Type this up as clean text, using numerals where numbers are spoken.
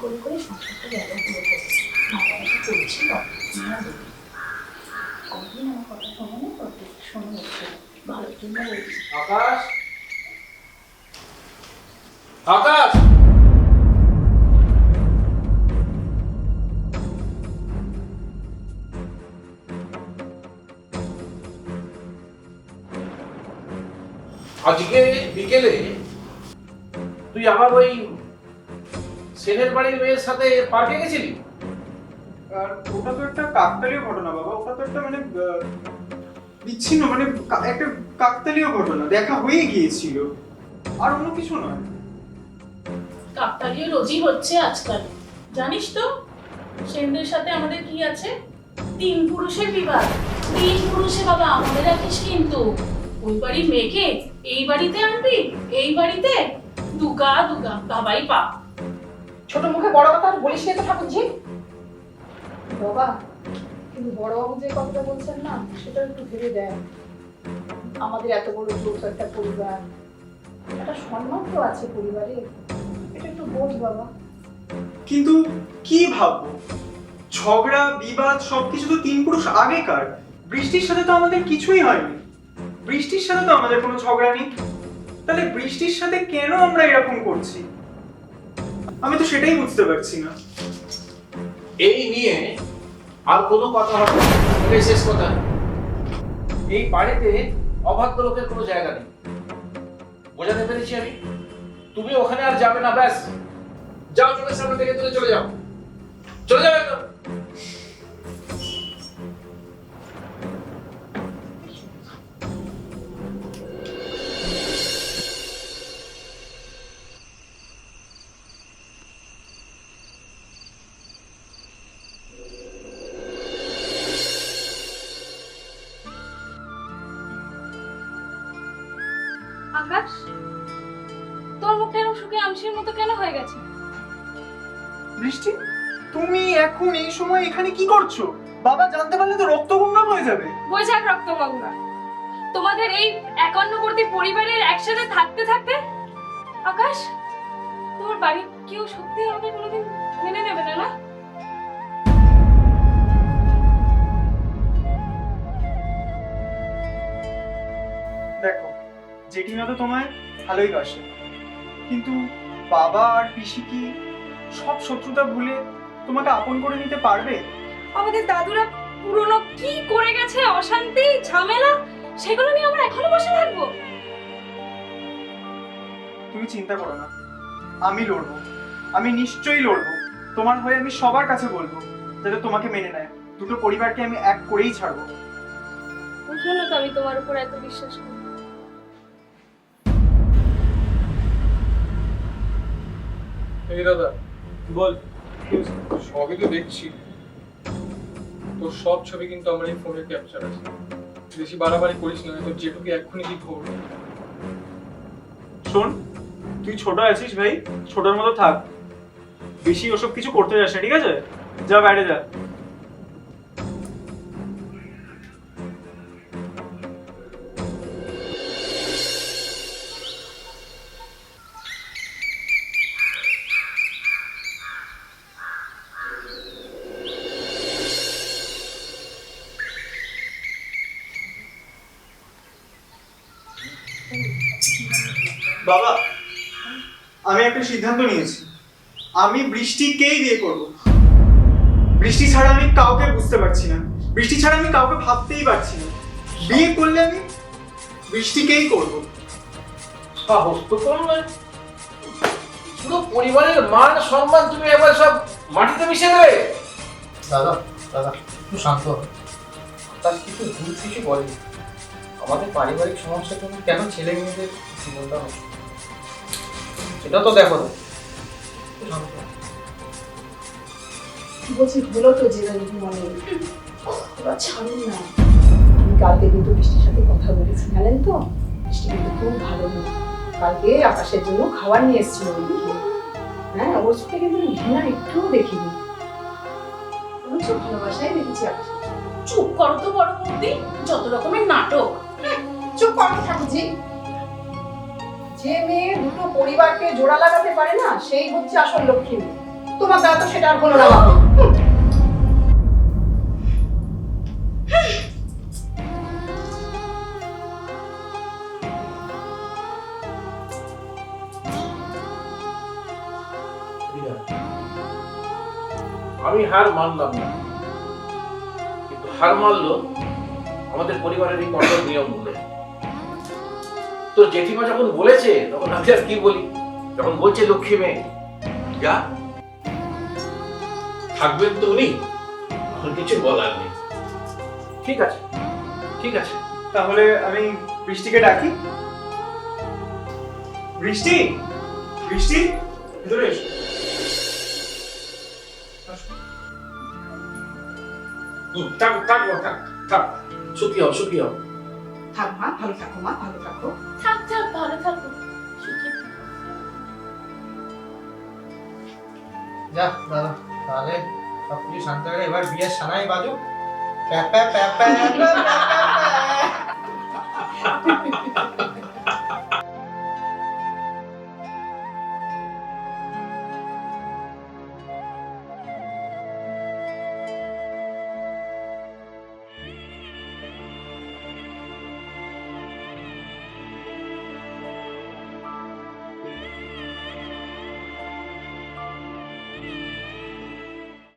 করে করে সংসারটা গেল পুরো করে মাথাটা চলছিল না দেবে কদিন আমার কথা শোনো না তো শোনো একটু ভালোর জন্য বলছি। আকাশ, আকাশ, আজকে বিকেলে তুই আমার ওই সেনের বাড়ির মেয়ের সাথে পার্কে গেছিলি? আর ওটা তো একটা কাকতালীয় ঘটনা বাবা, ওটা তো একটা মানে বিচ্ছিন্ন মানে একটা কাকতালীয় ঘটনা, দেখা হয়ে গিয়েছিল আর অন্য কিছু নয়। কাকতালীয় রোজই হচ্ছে আজকাল, জানিস তো সেনদের সাথে আমাদের কি আছে? 3 পুরুষের বিবাদ। 3 পুরুষে বাবা আমাদের রাখিস কিন্তু। ওই বাড়ির মেয়েকে এই বাড়িতে আনবি, এই বাড়িতে দুগা দুগা বাবাই পা। ছোট মুখে বড় কথা বলিস না তো ঠাকুরজি। বাবা কিন্তু বড়বাবু যে কথাটা বলছেন না সেটা একটু ভেবে দেয়। আমাদের এত বড় যৌথ একটা পরিবার, একটা সম্মান তো আছে পরিবারে, এটা একটু বোঝ বাবা। কিন্তু কি ভাববো, ঝগড়া বিবাদ সবকিছু তো 3 পুরুষ আগেকার। বৃষ্টির সাথে তো আমাদের কিছুই হয়নি, বৃষ্টির সাথে তো আমাদের কোনো ঝগড়া নেই, তাহলে বৃষ্টির সাথে কেন আমরা এরকম করছি? আমি তো সেটাই বুঝতে পারছি না। এই নিয়ে আর কোনো কথা হবে না, এটাই শেষ কথা। এই বাড়িতে অবাধ্য লোকের কোনো জায়গা নেই, বোঝাতে পেরেছি আমি? তুমি ওখানে আর যাবে না, ব্যাস। যাও, চোখের সামনে থেকে তুলে চলে যাও, চলে যাও একদম। আকাশ, তোর মুখটা এরকম শুকিয়ে আমশির মতো কেন হয়ে গেছে? বৃষ্টি, তুমি এখন এই সময় এখানে কি করছো? বাবা জানতে পারলে তো রক্তগঙ্গা হয়ে যাবে। বৈশাখ রক্তগঙ্গা, তোমাদের এই একান্নবর্তী পরিবারের একসাথে থাকতে থাকতে আকাশ, তোমার বাড়ির কেউ সত্যি আমাকে কোনোদিন মেনে নেবে না, না? দেখো, জেঠিমা তো তোমায় ভালোই বাসে, কিন্তু বাবা আর পিসি কি সব শত্রুতা ভুলে তোমাকে আপন করে নিতে পারবে? আমাদের দাদুরা পুরনো কি করে গেছে, অশান্তি ঝামেলা, সেগুলো নিয়ে আমরা এখনো বসে থাকবো? তুমি চিন্তা করো না, আমি লড়বো, আমি নিশ্চয়ই লড়বো। তোমার হয়ে আমি সবার কাছে বলবো যাতে তোমাকে মেনে নেয়। দুটো পরিবারকে আমি এক করেই ছাড়বো। ওই জন্য তো আমি তোমার উপর এত বিশ্বাস করি। এই দাদা, বল। সবই তো দেখছি, তোর সব ছবি কিন্তু আমার এই ফোনে ক্যাপচার আছে। বেশি বাড়াবাড়ি করিস না, তোর যেটুকু এক্ষুনি কি খবর। শোন, তুই ছোট আছিস ভাই, ছোটর মতো থাক, বেশি ওসব কিছু করতে যাস না, ঠিক আছে? যা বাইরে যা। বাবা, আমি একটা সিদ্ধান্ত নিয়েছি, আমি বৃষ্টিকেই বিয়ে করব। বৃষ্টি ছাড়া আমি কাউকে বুঝতে পারছি না, বৃষ্টি ছাড়া আমি কাউকে ভাবতেই পারছি না। বিয়ে করলে আমি বৃষ্টিকেই করব। সাহস তো কম নয়, পুরো পরিবারের মান সম্মান তুমি একবার সব মাটিতে মিশে দেবে? দাদা দাদা একটু শান্ত হবে। তার কিছু ভুল কিছু বলেনি, আমাদের পারিবারিক সমস্যার জন্য কেন ছেলে মেয়েদের জীবনটা নষ্ট, সেটা তো দেখো না। একটু শান্ত হও। বলছি হলো তো যেটা যদি মনে ওরা ছাড়ুন না। আমি কালকে কিন্তু বৃষ্টির সাথে কথা বলেছি, জানেন তো বৃষ্টি কিন্তু খুব ভালো মেয়ে। কালকে আকাশের জন্য খাবার নিয়ে এসেছিল ওইদিকে। হ্যাঁ, ওর চোখে কিন্তু ঘৃণা একটুও দেখিনি, বলছি ভালোবাসাই দেখেছি আকাশের। চুপ করো তো বড় বৌদি, যত রকমের নাটক। চুপ করো ঠাকুরজি। যে মেয়ে দুটো পরিবারকে জোড়া লাগাতে পারে না সেই হচ্ছে আসল লক্ষ্মী মেয়ে। তোমার তোমার দ্বারা তো সেটা আর হলো না বাবা। আমি হার মানলাম না, কিন্তু হার মানলো আমাদের পরিবারের এই কঠোর নিয়ম বলে। তো জেঠিমা যখন বলেছে তখন আমি আর কি বলি? যখন বলছে লক্ষ্মী মেয়ে যা থাকবেন তো উনি, এখন কিছু বলার নেই। ঠিক আছে, ঠিক আছে। তাহলে আমি বৃষ্টিকে ডাকি। বৃষ্টি, বৃষ্টি, ভিতরে এসো। থাক থাক মা, থাক থাক, সুখী হও, সুখী হও। থাক মা, ভালো থাকো মা, ভালো থাকো। থাক থাক, ভালো থাকো। সুখী থাকো। যা দাদা, তাহলে সব কিছু শান্ত হয়ে গেলে এবার বিয়ের সানাই বাজুক। প্যা প্যা প্যা প্যা প্যা প্যা প্যা প্যা।